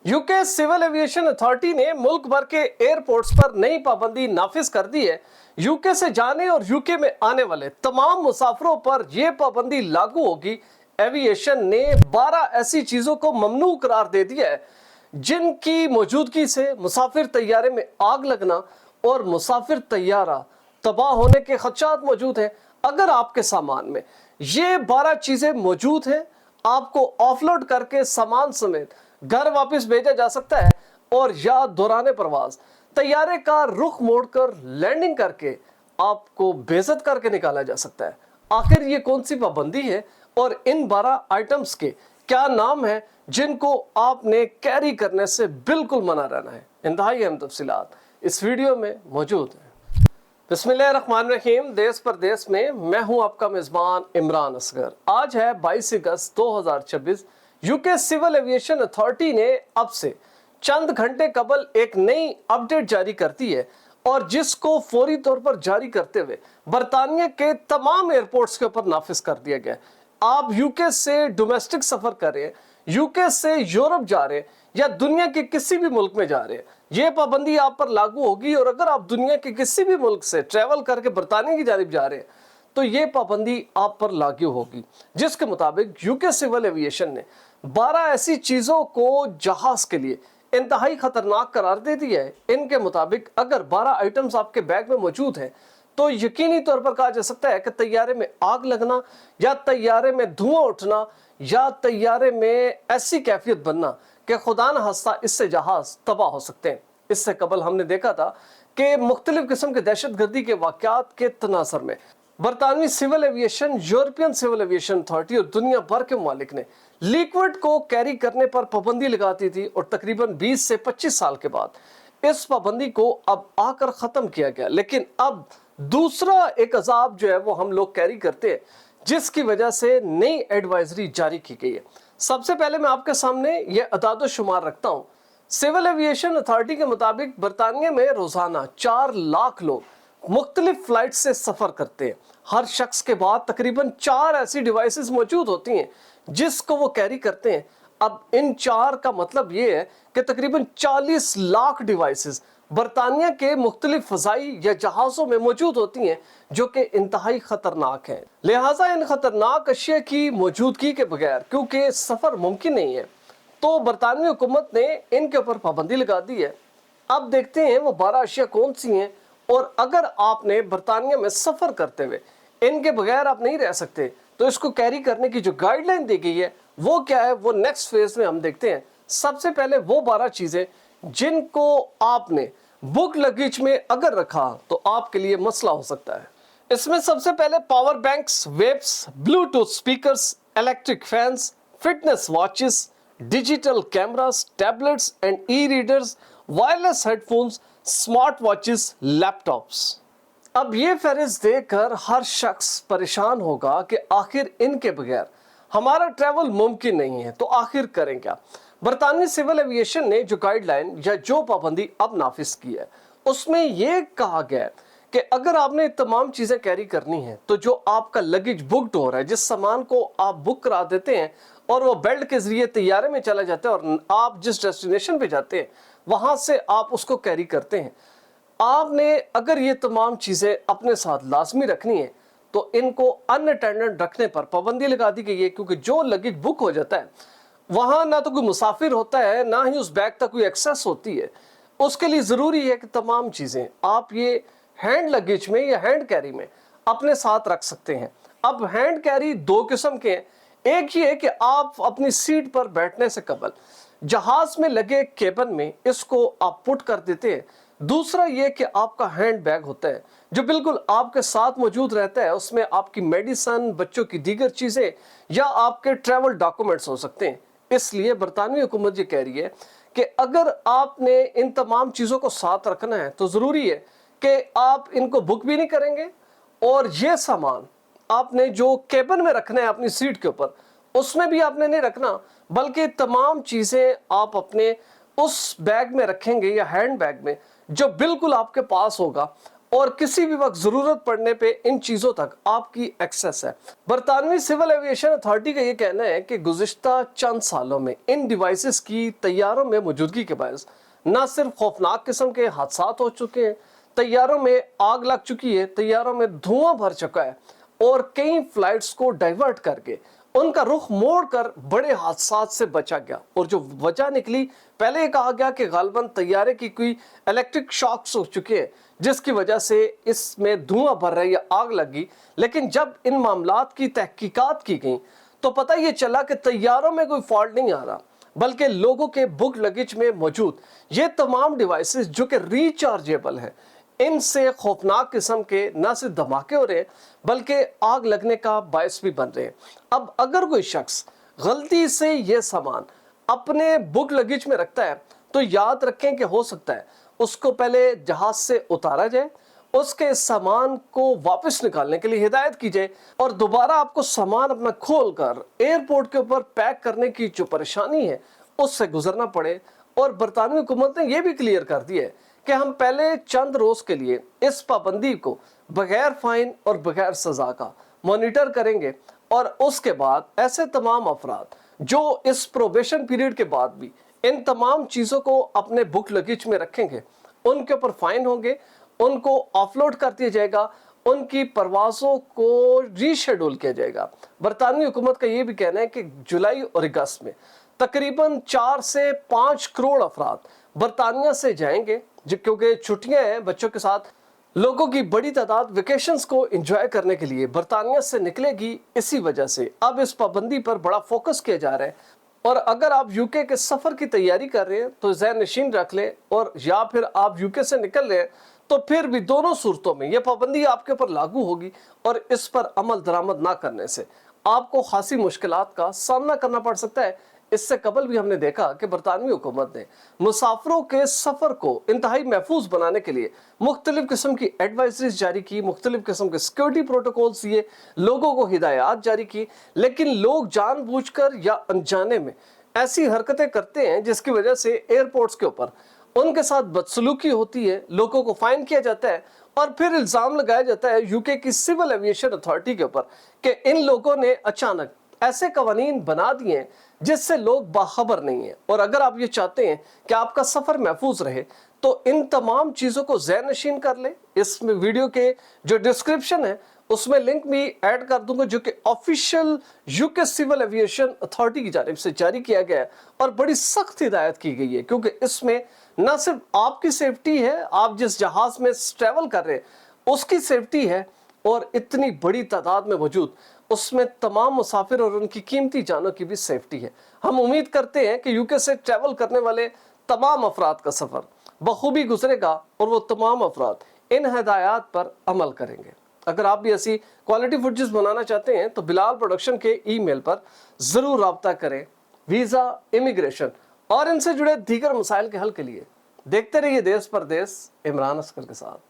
UK civil aviation authority ने मुल्क भर के एयरपोर्ट्स पर नई पाबंदी नाफिज कर दी है। यूके से जाने और यूके में आने वाले तमाम मुसाफिरों पर यह पाबंदी लागू होगी। एविएशन ने 12 ऐसी चीजों को ममनू करार दे दिया है जिनकी मौजूदगी से मुसाफिर तैयारे में आग लगना और मुसाफिर तैयारा तबाह होने के खदशात मौजूद हैं। अगर आपके सामान में ये 12 चीजें मौजूद हैं, आपको ऑफलोड करके सामान समेत घर वापस भेजा जा सकता है और या दौरान प्रवास तैयारे का रुख मोड़कर लैंडिंग करके आपको बेइज्जत करके निकाला जा सकता है। आखिर ये कौन सी पाबंदी है और इन 12 आइटम्स के क्या नाम है जिनको आपने कैरी करने से बिल्कुल मना रहना है? इंतहाई अहम तफसीलात इस वीडियो में मौजूद है। बिस्मिल्लाहिर्रहमानिर्रहीम। देश परदेश में मैं हूं आपका मेजबान इमरान असगर। आज है 22 अगस्त 2026। यूके सिविल एविएशन अथॉरिटी ने अब से चंद घंटे कबल एक नई अपडेट जारी कर दी है और जिसको फौरी तौर पर जारी करते हुए बरतानिया के तमाम एयरपोर्ट्स के ऊपर नाफिज कर दिया गया है। आप यूके से डोमेस्टिक सफर कर रहे हैं, यूके से यूरोप जा रहे हैं या दुनिया के किसी भी मुल्क में जा रहे हैं, ये पाबंदी आप पर लागू होगी। और अगर आप दुनिया के किसी भी मुल्क से ट्रैवल करके बरतानिया की जानिब जा रहे हैं तो ये पाबंदी आप पर लागू होगी, जिसके मुताबिक यूके सिविल एविएशन ने 12 ऐसी चीजों को जहाज के लिए इंतहाई खतरनाक करार दे दिया है। इनके मुताबिक अगर 12 आइटम्स आपके बैग में मौजूद हैं तो यकीनी तौर पर कहा जा सकता है कि तैयारे में आग लगना या तैयारे में धुआं उठना या तैयारे में ऐसी कैफियत बनना कि खुदा न खास्ता इससे जहाज तबाह हो सकते हैं। इससे कबल हमने देखा था कि मुख्तलिफ किस्म के दहशतगर्दी के वाक़यात के तनासर में बरतानवी civil aviation, European civil aviation authority और दुनिया भर के ममालिक ने लिक्विड को कैरी करने पर पाबंदी लगाती थी और तकरीबन 20 से 25 साल के बाद इस पाबंदी को अब आकर ख़त्म किया गया। लेकिन अब दूसरा एक अजाब जो है वो हम लोग कैरी करते हैं, जिसकी वजह से नई एडवाइजरी जारी की गई है। सबसे पहले मैं आपके सामने ये अदाद शुमार रखता हूँ। सिविल एविएशन अथॉरिटी के मुताबिक बरतानिया में रोजाना 4 लाख लोग मुख्तलिफ फ्लाइट से सफर करते हैं। हर शख्स के बाद तकरीबन 4 ऐसी डिवाइसेस मौजूद होती हैं जिसको वो कैरी करते हैं। अब इन 4 का मतलब ये है कि तकरीबन 40 लाख डिवाइसेस बरतानिया के मुख्तलिफ फ़ज़ाई या जहाज़ों में मौजूद होती हैं जो कि इंतहाई ख़तरनाक हैं। लिहाजा इन ख़तरनाक अशिया की मौजूदगी के बगैर क्योंकि सफ़र मुमकिन नहीं है तो बरतानवी हुकूमत ने इनके ऊपर पाबंदी लगा दी है। अब देखते हैं वो 12 अशिया कौन सी हैं और अगर आपने बरतानिया में सफ़र करते हुए इनके बगैर आप नहीं रह सकते तो इसको कैरी करने की जो गाइडलाइन दी गई है वो क्या है, वो नेक्स्ट फेज में हम देखते हैं। सबसे पहले वो 12 चीज़ें जिनको आपने बुक लगेज में अगर रखा तो आपके लिए मसला हो सकता है। इसमें सबसे पहले power banks, vapes, Bluetooth speakers, electric fans, fitness watches, digital cameras, tablets and e readers, wireless headphones, smart watches, laptops. अब ये फहरिस्त देखकर हर शख्स परेशान होगा कि आखिर इनके बगैर हमारा ट्रैवल मुमकिन नहीं है, तो आखिर करें क्या? बरतानवी सिविल एविएशन ने जो गाइडलाइन या जो पाबंदी अब नाफिज की है उसमें यह कहा गया है कि अगर आपने तमाम चीज़ें कैरी करनी है तो जो आपका लगेज बुकड हो रहा है, जिस सामान को आप बुक करा देते हैं और वो बेल्ट के जरिए तैयारे में चला जाता है और आप जिस डेस्टिनेशन पे जाते हैं वहां से आप उसको कैरी करते हैं, आपने अगर ये तमाम चीज़ें अपने साथ लाजमी रखनी है तो इनको अनअटेंडेड रखने पर पाबंदी लगा दी गई है। क्योंकि जो लगेज बुक हो जाता है वहाँ ना तो कोई मुसाफिर होता है ना ही उस बैग तक कोई एक्सेस होती है। उसके लिए ज़रूरी है कि तमाम चीज़ें आप ये हैंड लगेज में या हैंड कैरी में अपने साथ रख सकते हैं। अब हैंड कैरी 2 किस्म के हैं। एक ही है कि आप अपनी सीट पर बैठने से कबल जहाज में लगे केबन में इसको आप पुट कर देते हैं। दूसरा ये कि आपका हैंड बैग होता है जो बिल्कुल आपके साथ मौजूद रहता है। उसमें आपकी मेडिसिन, बच्चों की दीगर चीज़ें या आपके ट्रैवल डॉक्यूमेंट्स हो सकते हैं। इसलिए बरतानवी हुकूमत ये कह रही है कि अगर आपने इन तमाम चीज़ों को साथ रखना है तो ज़रूरी है कि आप इनको बुक भी नहीं करेंगे और ये सामान आपने जो केबिन में रखना है अपनी सीट के ऊपर उसमें भी आपने नहीं रखना, बल्कि तमाम चीज़ें आप अपने उस बैग में रखेंगे या हैंड बैग में जो बिल्कुल आपके पास होगा। और किसी भी वक्त जरूरत पड़ने पे इन चीजों तक आपकी एक्सेस है। बरतानवी सिविल एविएशन अथॉरिटी का ये कहना है कि गुज़िश्ता चंद सालों में इन डिवाइसेस की तैयारों में मौजूदगी के बायस न सिर्फ खौफनाक किस्म के हादसात हो चुके हैं, तैयारों में आग लग चुकी है, तैयारों में धुआं भर चुका है और कई फ्लाइट्स को डाइवर्ट करके उनका रुख मोड़कर बड़े हादसात से बचा गया। और जो वजह निकली, पहले कहा गया कि गालबन तैयारे की कोई इलेक्ट्रिक शॉक्स हो चुके हैं जिसकी वजह से इसमें धुआं भर रहा या आग लगी, लेकिन जब इन मामलात की तहकीकात की गई तो पता ये चला कि तैयारों में कोई फॉल्ट नहीं आ रहा, बल्कि लोगों के बुक लगेज में मौजूद ये तमाम डिवाइसेस जो कि रिचार्जेबल हैं, इनसे खौफनाक किस्म के न सिर्फ धमाके हो रहे हैं बल्कि आग लगने का बायस भी बन रहे हैं। अब अगर कोई शख्स गलती से ये सामान अपने बुक लगेज में रखता है तो याद रखें कि हो सकता है उसको पहले जहाज से उतारा जाए, उसके सामान को वापस निकालने के लिए हिदायत की जाए और दोबारा आपको सामान अपना खोलकर एयरपोर्ट के ऊपर पैक करने की जो परेशानी है उससे गुजरना पड़े। और बरतानवी हुकूमत ने यह भी क्लियर कर दिया है कि हम पहले चंद रोज के लिए इस पाबंदी को बगैर फाइन और बगैर सजा का मॉनिटर करेंगे और उसके बाद ऐसे तमाम अफराद जो इस प्रोबेशन पीरियड के बाद भी इन तमाम चीज़ों को अपने बुक लगेज में रखेंगे उनके ऊपर फाइन होंगे, उनको ऑफलोड कर दिया जाएगा, उनकी परवाज़ों को रीशेड्यूल किया जाएगा। बरतानवी हुकूमत का ये भी कहना है कि जुलाई और अगस्त में तकरीबन 4 से 5 करोड़ अफराद बरतानिया से जाएंगे, क्योंकि छुट्टियां हैं बच्चों के साथ, लोगों की बड़ी तादाद वेकेशंस को एंजॉय करने के लिए बरतानिया से निकलेगी। इसी वजह से अब इस पाबंदी पर बड़ा फोकस किया जा रहा है। और अगर आप यूके के सफ़र की तैयारी कर रहे हैं तो ज़हन नशीन रख लें, और या फिर आप यूके से निकल रहे हैं तो फिर भी दोनों सूरतों में यह पाबंदी आपके ऊपर लागू होगी और इस पर अमल दरामद ना करने से आपको खासी मुश्किलात का सामना करना पड़ सकता है। इससे कबल भी हमने देखा कि बरतानवी हुकूमत ने मुसाफिरों के सफ़र को इंतहाई महफूज बनाने के लिए मुख्तलिफ किस्म की एडवाइजरीज जारी की, मुख्तलिफ किस्म के सिक्योरिटी प्रोटोकॉल्स दिए, लोगों को हिदायत जारी की, लेकिन लोग जानबूझकर या अनजाने में ऐसी हरकतें करते हैं जिसकी वजह से एयरपोर्ट्स के ऊपर उनके साथ बदसलूकी होती है, लोगों को फाइन किया जाता है और फिर इल्ज़ाम लगाया जाता है यूके की सिविल एविएशन अथॉरिटी के ऊपर कि इन लोगों ने अचानक ऐसे कवानीन बना दिए हैं जिससे लोग बाखबर नहीं है। और अगर आप ये चाहते हैं कि आपका सफ़र महफूज रहे तो इन तमाम चीज़ों को ज़हन नशीन कर ले। इसमें वीडियो के जो डिस्क्रिप्शन है उसमें लिंक भी ऐड कर दूंगा जो कि official UK civil aviation authority की जानिब से जारी किया गया है और बड़ी सख्त हिदायत की गई है, क्योंकि इसमें न सिर्फ आपकी सेफ्टी है, आप जिस जहाज में ट्रैवल कर रहे हैं उसकी सेफ्टी है, और इतनी बड़ी तादाद में मौजूद उसमें तमाम मुसाफिर और उनकी कीमती जानों की भी सेफ्टी है। हम उम्मीद करते हैं कि यूके से ट्रैवल करने वाले तमाम अफराद का सफ़र बखूबी गुजरेगा और वो तमाम अफराद इन हिदायत पर अमल करेंगे। अगर आप भी ऐसी क्वालिटी फुटेज बनाना चाहते हैं तो बिलाल प्रोडक्शन के ईमेल पर ज़रूर रब्ता करें। वीज़ा, इमिग्रेशन और इनसे जुड़े दीगर मसाइल के हल के लिए देखते रहिए देश परदेश इमरान असगर के साथ।